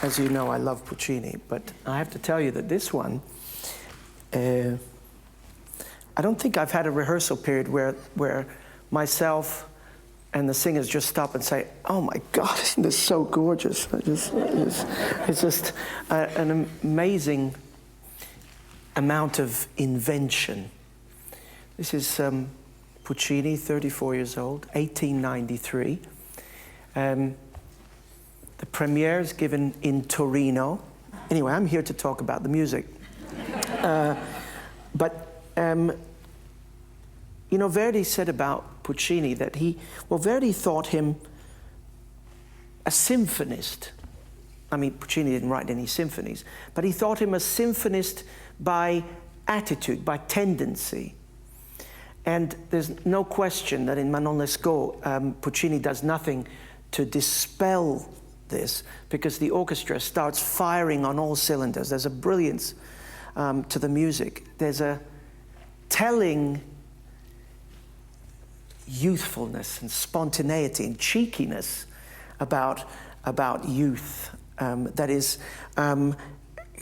as you know, I love Puccini, but I have to tell you that this one, I don't think I've had a rehearsal period where myself and the singers just stop and say, "Oh my God, isn't this so gorgeous?" It's just an amazing amount of invention. This is Puccini, 34 years old, 1893. The premiere is given in Torino. Anyway, I'm here to talk about the music. You know, Verdi said about Puccini that Verdi thought him a symphonist. I mean, Puccini didn't write any symphonies, but he thought him a symphonist by attitude, by tendency. And there's no question that in Manon Lescaut, Puccini does nothing to dispel this, because the orchestra starts firing on all cylinders. There's a brilliance to the music. There's a telling youthfulness and spontaneity and cheekiness about youth that is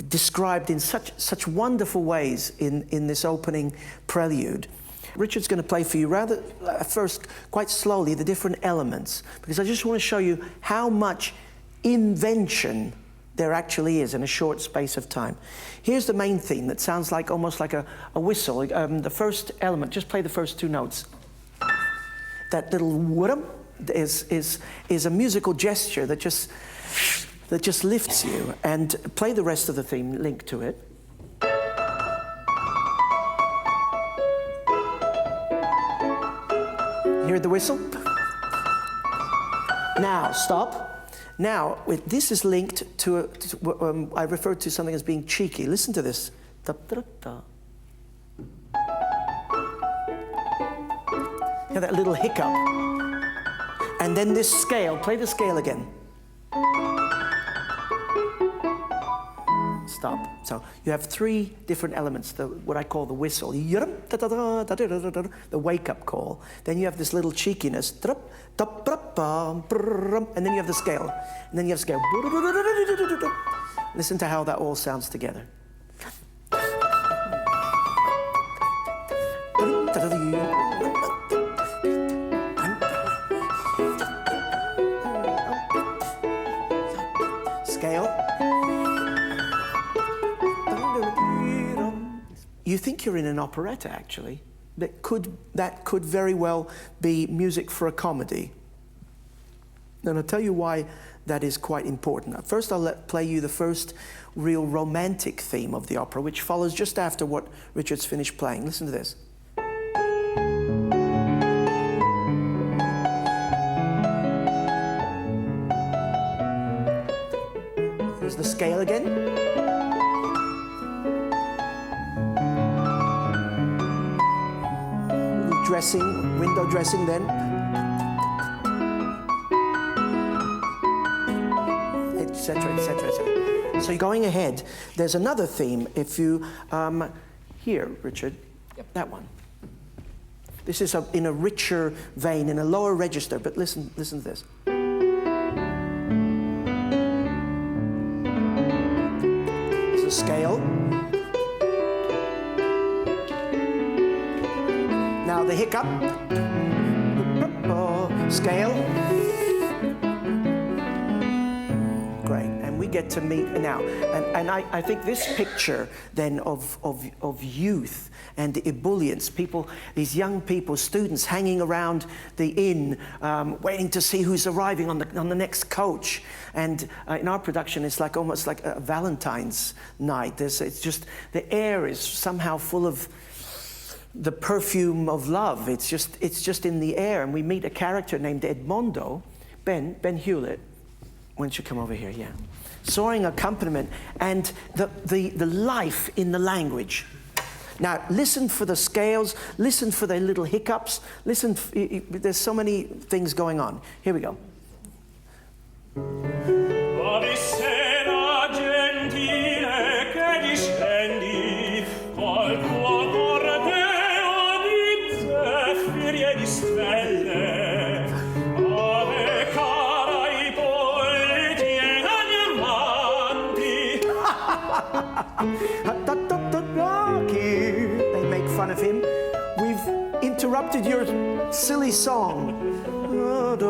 described in such wonderful ways in this opening prelude. Richard's going to play for you rather first, quite slowly, the different elements, because I just want to show you how much invention there actually is in a short space of time. Here's the main theme that sounds like almost like a whistle. The first element, just play the first two notes. That little whoop is a musical gesture that just lifts you, and play the rest of the theme linked to it. Hear the whistle? Now, stop. Now, this is linked to, I referred to something as being cheeky. Listen to this. Da, da, da. Hear that little hiccup. And then this scale, play the scale again. Stop. So you have three different elements, what I call the whistle, the wake-up call. Then you have this little cheekiness, and then you have the scale. And then you have scale. Listen to how that all sounds together. Scale. You think you're in an operetta, actually. That could very well be music for a comedy. And I'll tell you why that is quite important. First, I'll play you the first real romantic theme of the opera, which follows just after what Richard's finished playing. Listen to this. Here's the scale again. Dressing, window dressing then. Etc., etc., etc. So you're going ahead. There's another theme. If you, here, Richard, yep. That one. This is in a richer vein, in a lower register, but listen to this. It's a scale. Now the hiccup, scale. Great, and we get to meet now. And I think this picture then of youth and the ebullience, people, these young people, students hanging around the inn, waiting to see who's arriving on the next coach. And in our production, it's like almost like a Valentine's night. It's just, the air is somehow full of the perfume of love. It's just in the air. And we meet a character named Edmondo, Ben Hulett. Why don't you come over here? Yeah. Soaring accompaniment and the life in the language. Now listen for the scales, listen for the little hiccups, listen, there's so many things going on. Here we go. They make fun of him. We've interrupted your silly song. E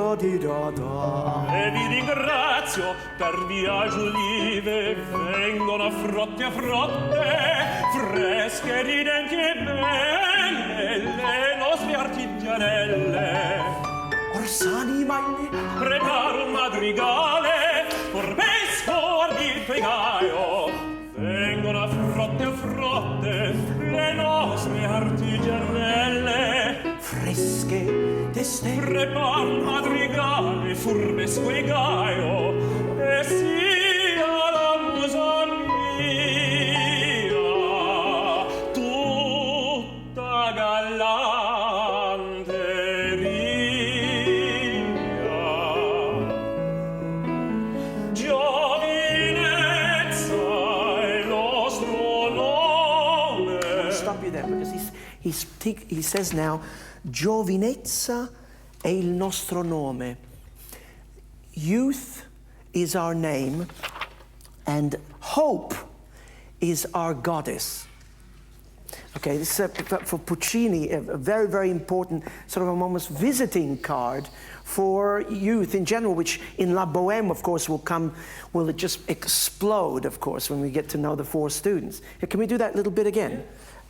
vi ringrazio per viaggio lieve, vengono a frotte, fresche, ridenti e belle, le nostre artigianelle. Orsani, Preparo un madrigale, furbesco, ardito e gaio, vengono a frotte, le nostre artigianelle. Fresche, teste. Preparo un madrigale, furbesco e gaio, e sia la musa mia, tutta galanteria. Giovinezza è il nostro nome. I'll stop you there because he says now, giovinezza è il nostro nome. Youth is our name, and hope is our goddess. Okay, this is for Puccini, a very, very important, sort of almost visiting card for youth in general, which in La Boheme, of course, will just explode, of course, when we get to know the four students. Here, can we do that little bit again?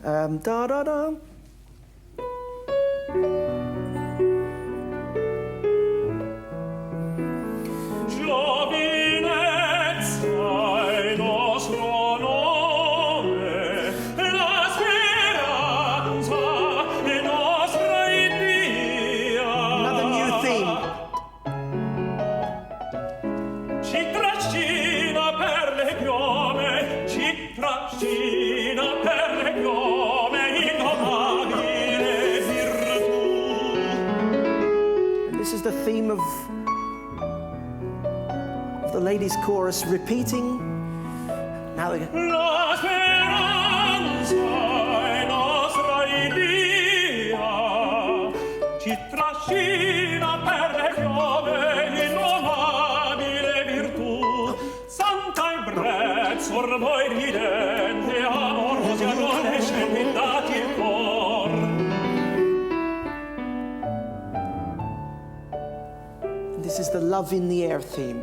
Da-da-da. The theme of the ladies' chorus repeating. Now they go. La speranza è nostra idea, ci trascina per le piove innomabile virtù. Santa ebbrezza ormai ridente, amorosi adolescenti dati il cor. This is the Love in the Air theme.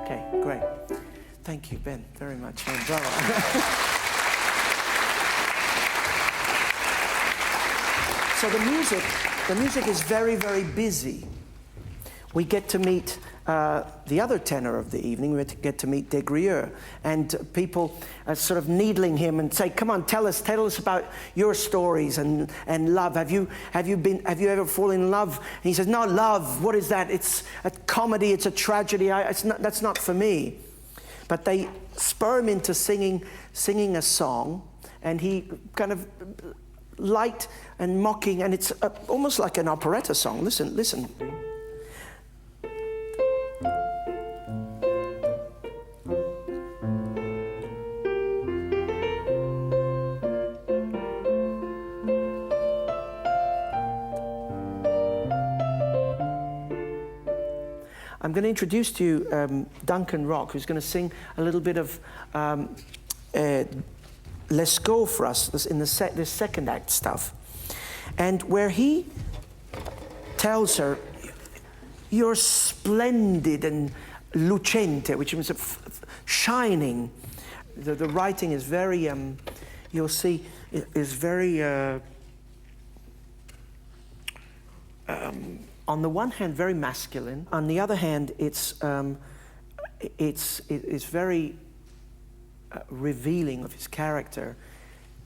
Okay, great. Thank you, Ben, very much. Bravo. So the music is very, very busy. We get to meet the other tenor of the evening. We get to meet Des Grieux, and people are sort of needling him and say, "Come on, tell us about your stories and love. Have you ever fallen in love?" And he says, "No, love. What is that? It's a comedy. It's a tragedy. That's not for me." But they spur him into singing a song, and he kind of light and mocking, and it's almost like an operetta song. Listen. I'm going to introduce to you Duncan Rock, who's going to sing a little bit of Lescaut for us in this second act stuff. And where he tells her, "You're splendid and lucente," which means shining. The writing is very, you'll see, is very... on the one hand, very masculine. On the other hand, it's very revealing of his character,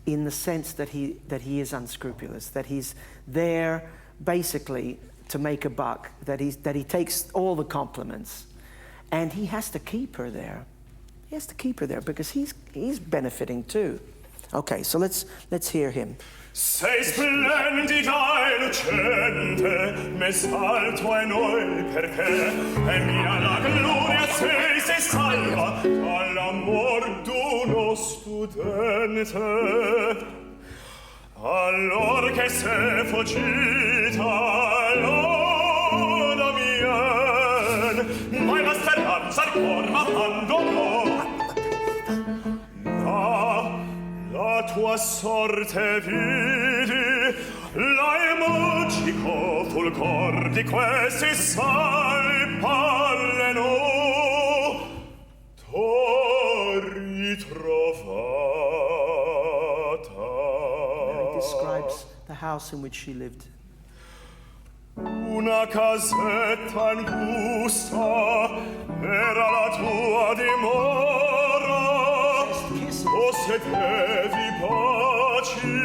in the sense that he is unscrupulous, that he's there basically to make a buck, that he takes all the compliments, and he has to keep her there. He has to keep her there because he's benefiting too. Okay, so let's hear him. Sei splendida e lucente, me salto e noi perché è mia la gloria sei salva dall'amor d'uno studente. Allor che se fuggite talona mien, mai la speranza al cor m'abbandonò. La tua sorte vidi, la emogico fulgor di questi sai paleno, t'ho ritrovata. Now he describes the house in which she lived. Una casetta angusta era la tua dimora, possedevi paci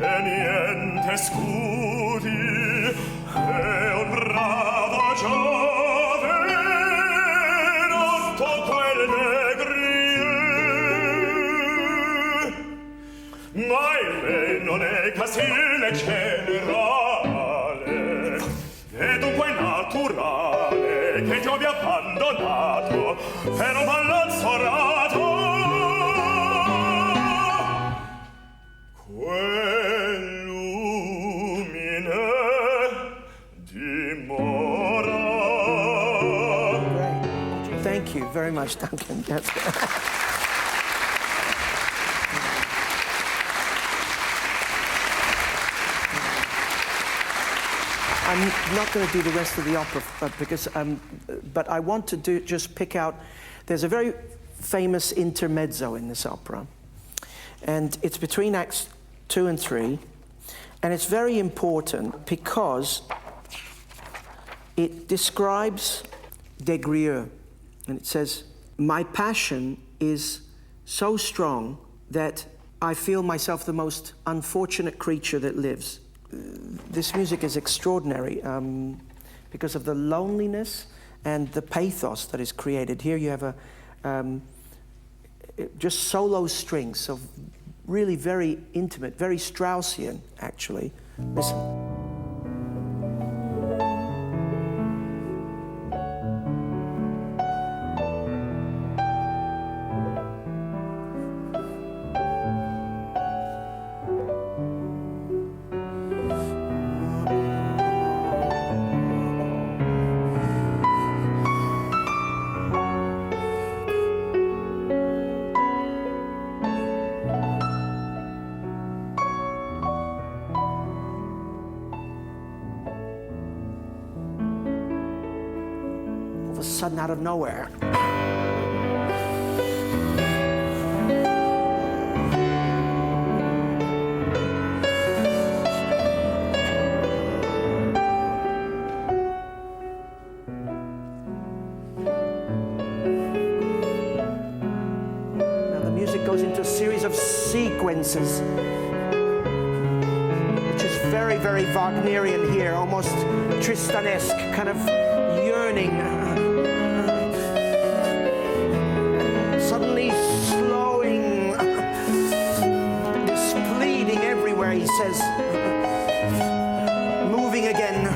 e niente scudi e un bravo giovane otto quel negri, ma il lei non è casile generale e dunque naturale che ti abbia abbandonato per un palazzorato. Quell'umine dimora. Great. Thank you very much, Duncan. Yes. I'm not going to do the rest of the opera because, but I want to just pick out. There's a very famous intermezzo in this opera, and it's between Acts 2 and 3, and it's very important because it describes Des Grieux, and it says, "My passion is so strong that I feel myself the most unfortunate creature that lives." This music is extraordinary because of the loneliness and the pathos that is created. Here you have a just solo strings, so really very intimate, very Straussian, actually. Listen. Sudden out of nowhere. Now the music goes into a series of sequences, which is very, very Wagnerian here, almost Tristanesque, kind of yearning. Suddenly slowing, displeasing everywhere, he says, moving again.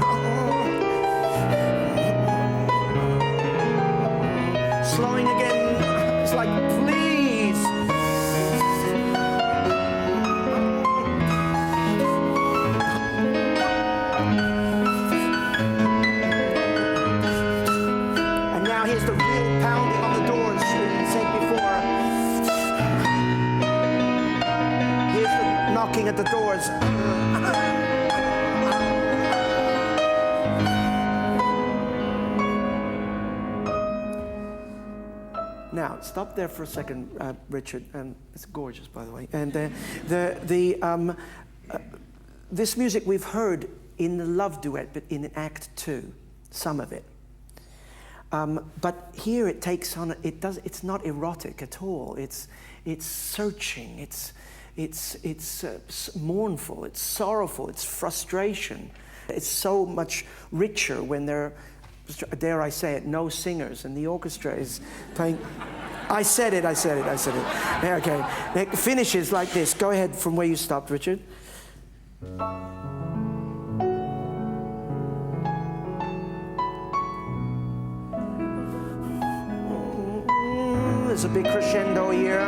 Slowing again, it's like, please. And now here's the real pounding on the doors. Knocking at the doors. Now, stop there for a second, Richard. It's gorgeous, by the way. And this music we've heard in the love duet, but in Act 2, some of it. But here it takes on. It's not erotic at all. It's searching. It's mournful, it's sorrowful, it's frustration. It's so much richer when there are, dare I say it, no singers and the orchestra is playing. I said it. Okay, it finishes like this. Go ahead from where you stopped, Richard. There's a big crescendo here.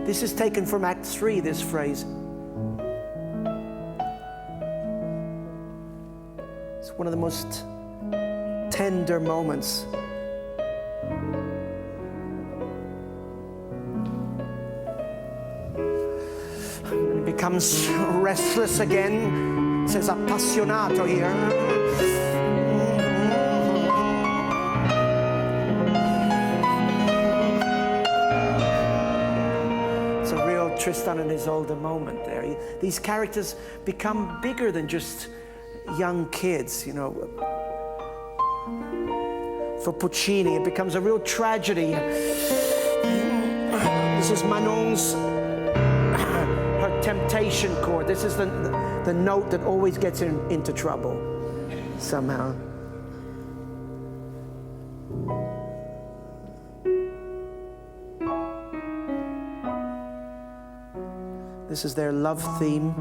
This is taken from Act 3, this phrase. It's one of the most tender moments. It becomes restless again. It says appassionato here. It's a real Tristan and Isolde moment there. These characters become bigger than just young kids, you know. For Puccini, it becomes a real tragedy. This is Manon's her temptation chord. This is the note that always gets her into trouble somehow. This is their love theme.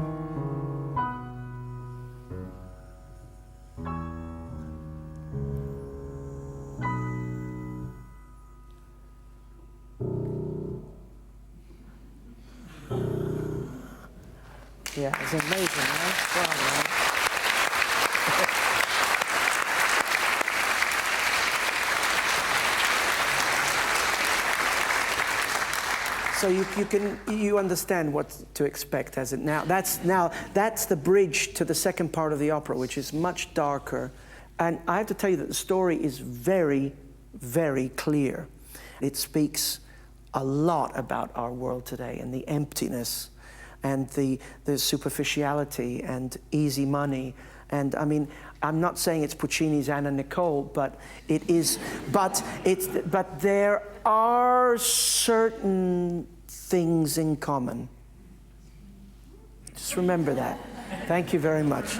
Yeah, it's amazing, right? Wow, right? So you understand what to expect as it now. That's the bridge to the second part of the opera, which is much darker. And I have to tell you that the story is very, very clear. It speaks a lot about our world today and the emptiness and the superficiality and easy money. And I mean, I'm not saying it's Puccini's Anna Nicole, but it is. But there are certain things in common. Just remember that. Thank you very much.